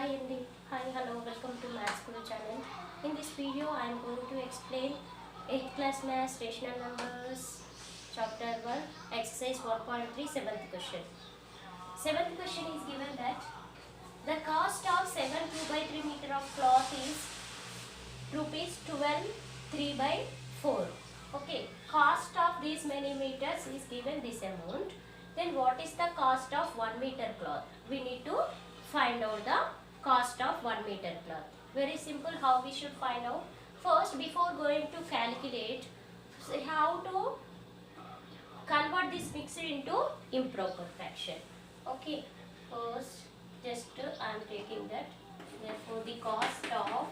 Hi Andy. Hi, hello, welcome to Maths Guru channel. In this video, I am going to explain 8th class Maths rational numbers chapter 1 exercise 1.3 7th question. 7th question is given that the cost of 7 2 by 3 meter of cloth is rupees 12 3 by 4. Okay, cost of these many meters is given this amount. Then what is the cost of 1 meter cloth? We need to find out the cost of 1 meter cloth. Very simple how we should find out. First, before going to calculate, how to convert this mixture into improper fraction. Okay, first just I am taking that. Therefore, the cost of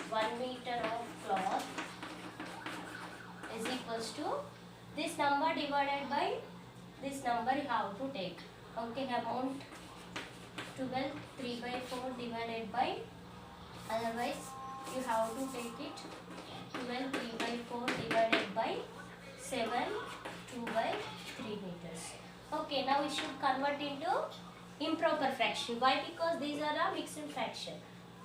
1 meter of cloth is equals to this number divided by this number you have to take. Okay, amount 12 3 by 4 divided by, otherwise you have to take it 12 3 by 4 divided by 7 2 by 3 meters. Okay, now we should convert into improper fraction. Why? Because these are a mixed fraction.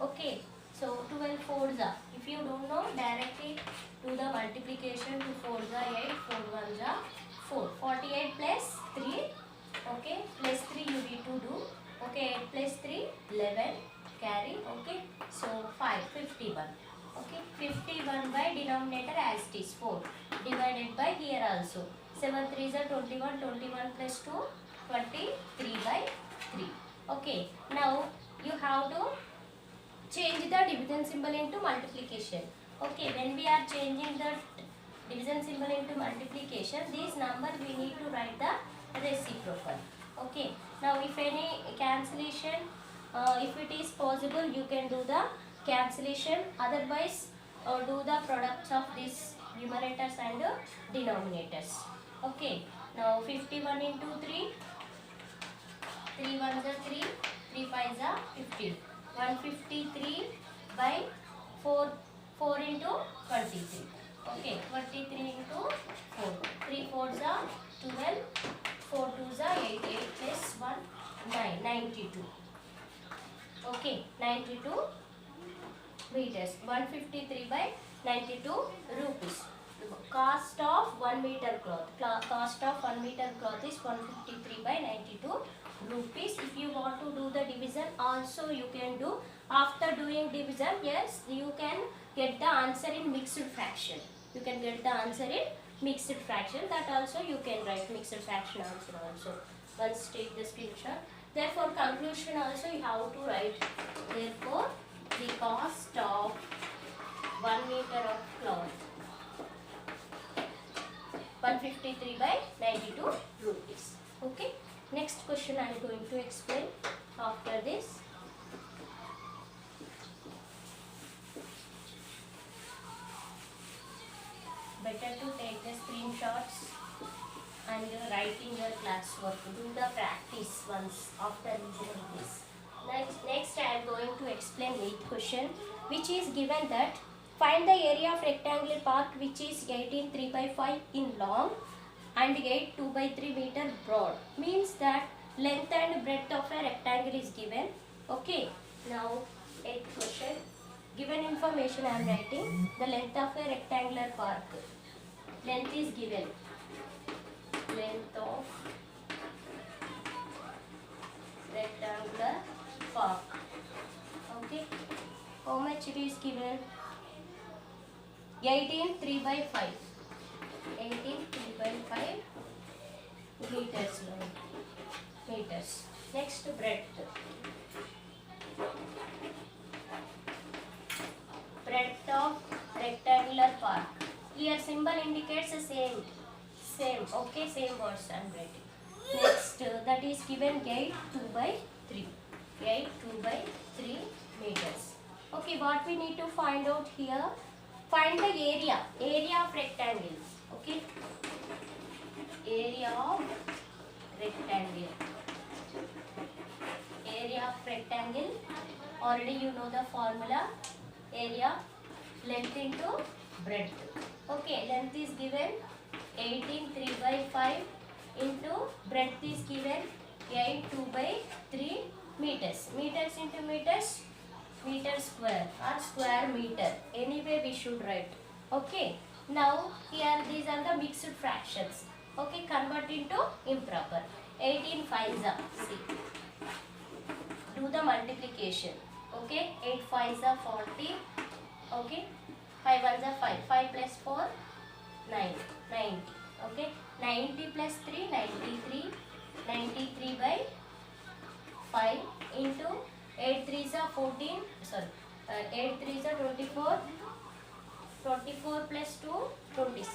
Okay, so 12 fours are, if you don't know, directly do the multiplication. 2 fours are 8, 4 ones are 4. 48 plus 3, okay, plus 3 you need to do. Okay, 8 plus 3 11, carry. Okay, so 5 51. Okay, 51 by denominator as it is 4 divided by here also 7 3s are 21, 21 plus 2 23 by 3. Okay, now you have to change the division symbol into multiplication. Okay, when we are changing the division symbol into multiplication, this number we need to write the reciprocal. Okay, now if any cancellation, if it is possible, you can do the cancellation. Otherwise, do the products of these numerators and denominators. Okay, now 51 into 3, 3 ones are 3, 3 fives are 15. 153 by 4, 4 into 23. Okay, 23 into 4. 3 fours are 12, 4 twos are 8, 8 plus 1, 9, 92. Okay, 92 meters. 153 by 92 rupees. Cost of 1 meter cloth. Cost of 1 meter cloth is 153 by 92 rupees. If you want to do the division, also you can do. After doing division, yes, you can get the answer in mixed fraction. You can get the answer in mixed fraction. That also you can write mixed fraction answer also. Once take the screenshot. Therefore, conclusion also you have to write. Therefore, the cost of 1 meter of cloth 153 by 92 rupees. Okay. Next question I am going to explain after this. Better to take the screenshots and writing your classwork. Do the practice once after listening this. Next I am going to explain 8th question, which is given that find the area of rectangular park which is 18 3 by 5 in long and 8 2 by 3 meter broad. Means that length and breadth of a rectangle is given. Okay, now 8th question. Given information I am writing. The length of a rectangular park. Length is given. Length of rectangular park. Okay, how much it is given? 18 3 by 5. 18 3 by 5 meters long. Meters. Next, breadth. Breadth of rectangular park. Here symbol indicates the same. Okay, same words I am writing. Next, that is given 8 2 by 3. 8 2 by 3 meters. Okay, what we need to find out here? Find the area of rectangle. Okay, area of rectangle. Area of rectangle. Already you know the formula. Area, length into breadth. Okay, length is given 18 3 by 5 into breadth is given 8 2 by 3 meters. Meters into meters, meter square or square meter. Anyway, we should write. Okay. Now here these are the mixed fractions. Okay, convert into improper. 18 5s are, see. Do the multiplication. Okay, 8 5s are 40. Okay, 5 1s are 5. 5 plus 4, 9. 90. Okay, 90 plus 3, 93. 93 by 5 into 8 3s are 14. Sorry, 8 3s are 24. 24 plus 2, 26.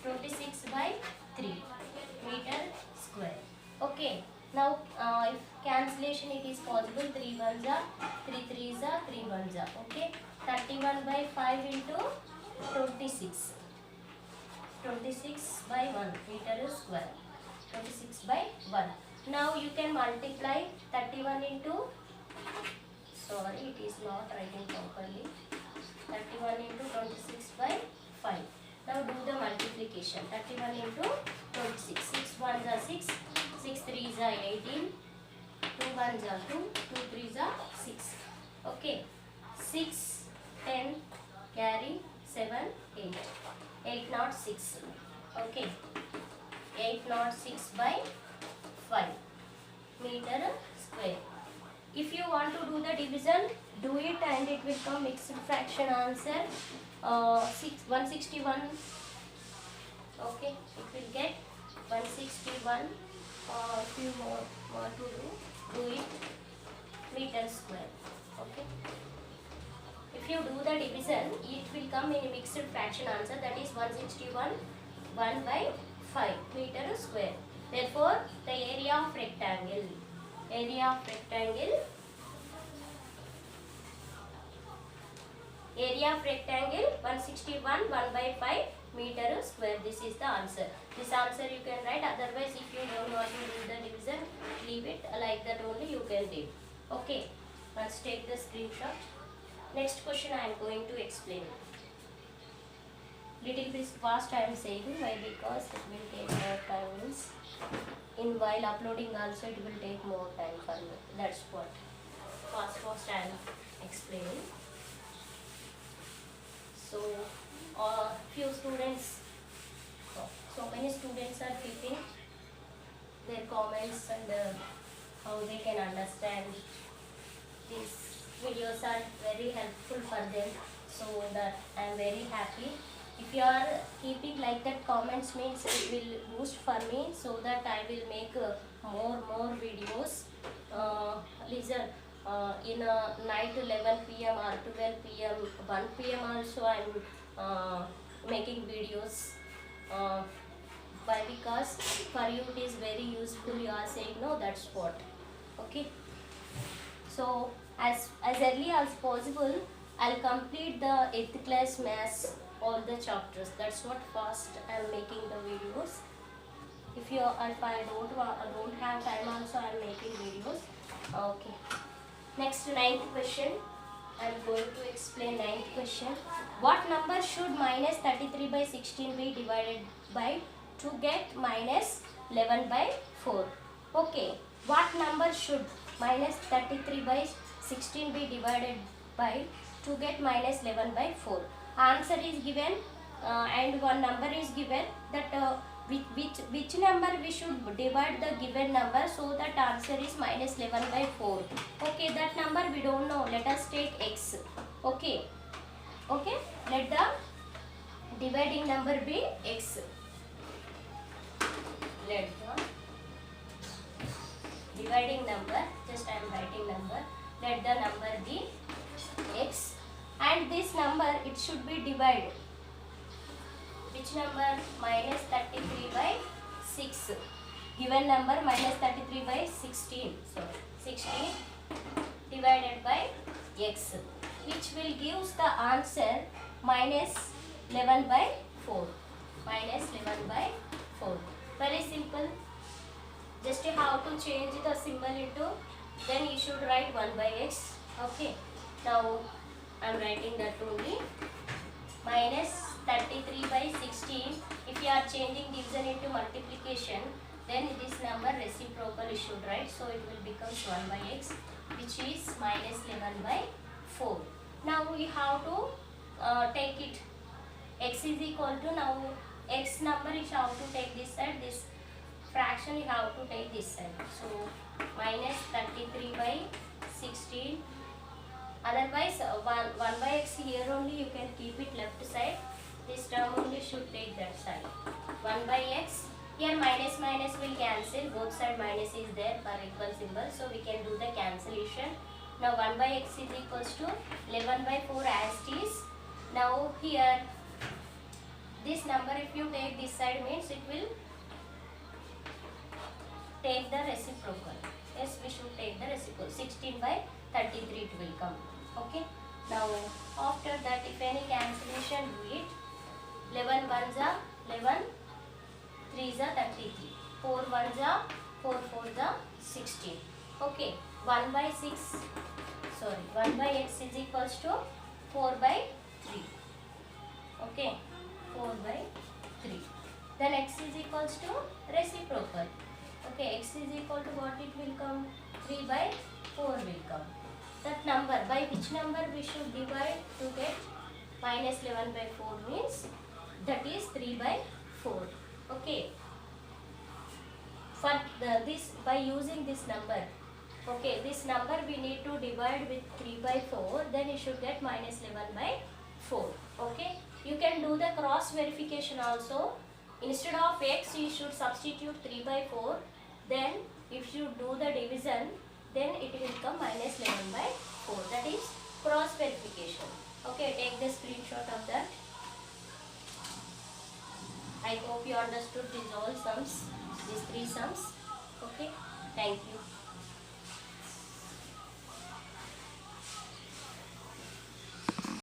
26 by 3 meter square. Okay. Now, if cancellation it is possible, 3 1s are, 3 3s are, 3 1s are. Okay. 31 by 5 into 26. 26 by 1 meter square. 26 by 1. Now you can multiply 31 into, sorry, it is not writing properly. 31 into 26 by 5. Now do the multiplication. 31 into 26. 6 1s are 6. 6 3s are 18. 2 1s are 2. 2 3s are 6. Okay. 6, 10, carry 7, 8. 8 not 6. Okay. 8 not 6 by 5 meter square. If you want to do the division, do it and it will come mixed fraction answer 161. Okay, it will get 161. Few more to do it meter square. Okay. If you do the division, it will come in mixed fraction answer, that is 161 1 by 5 meter square. Therefore, the area of rectangle, area of rectangle 161 1 by 5 meter square. This is the answer. This answer you can write. Otherwise, if you don't want to do the division, leave it like that only you can do. Okay. Let's take the screenshot. Next question I am going to explain. Little bit fast I am saying. Why? Because it will take more time. Means in while uploading also it will take more time for me. That's what. Fast I am explaining. So, few students, so many students are keeping their comments and how they can understand. These videos are very helpful for them, so that I am very happy. If you are keeping like that comments, means it will boost for me, so that I will make more videos. Listen. In night 11 p.m. or 12 p.m. 1 p.m. also I am making videos. Why? Because for you it is very useful. You are saying no, that's what. Okay. So as early as possible, I'll complete the 8th class maths, all the chapters. That's what fast I'm making the videos. If I don't have time also, I'm making videos. Okay. Next, 9th question. I'm going to explain 9th question. What number should minus 33 by 16 be divided by to get minus 11 by 4? Okay. What number should minus 33 by 16 be divided by to get minus 11 by 4? Answer is given and one number is given, that which number we should divide the given number, so that answer is minus 11 by 4. Okay, that number we don't know. Let us take x. Okay. Okay. Let the dividing number be x. Let the dividing number, just I am writing number. Let the number be x, and this number it should be divided. Which number? Minus 33 by 6. Given number minus 33 by 16. So 16 divided by x, which will give the answer minus 11 by 4. Minus 11 by 4. Very simple. Just you have to change the symbol into, then you should write 1 by x. Okay. Now I am writing that only. Minus 33 by 16. If you are changing division into multiplication, then this number reciprocal you should write, so it will become 1 by x, which is minus 11 by 4. Now we have to take it, x is equal to, now x number you have to take this side, this fraction you have to take this side, so minus 33 by 16. Otherwise 1 by x here only you can keep it left side, this term only should take that side. 1 by x, here minus minus will cancel, both side minus is there for equal symbol, so we can do the cancellation. Now 1 by x is equals to 11 by 4 as it is. Now here this number if you take this side means it will take the reciprocal. Yes, we should take the reciprocal. 16 by 33 it will come. Okay. Now after that, if any cancellation do it, 11 ones are 11, 3s are 33, 4 ones are 4 4s are 16. Okay. 1 by 6, sorry, 1 by x is equals to 4 by 3. Okay. 4 by 3. Then x is equals to reciprocal. Okay, x is equal to what it will come? 3 by 4 will come. That number, by which number we should divide to get minus 11 by 4 means that is 3 by 4. Okay. For this, by using this number, okay, this number we need to divide with 3 by 4, then you should get minus 11 by 4. Okay. You can do the cross verification also. Instead of x, you should substitute 3 by 4. Then if you do the division, then it will come minus 11 by 4. That is cross verification. Okay, take the screenshot of that. I hope you understood these all sums, these 3 sums. Okay, thank you.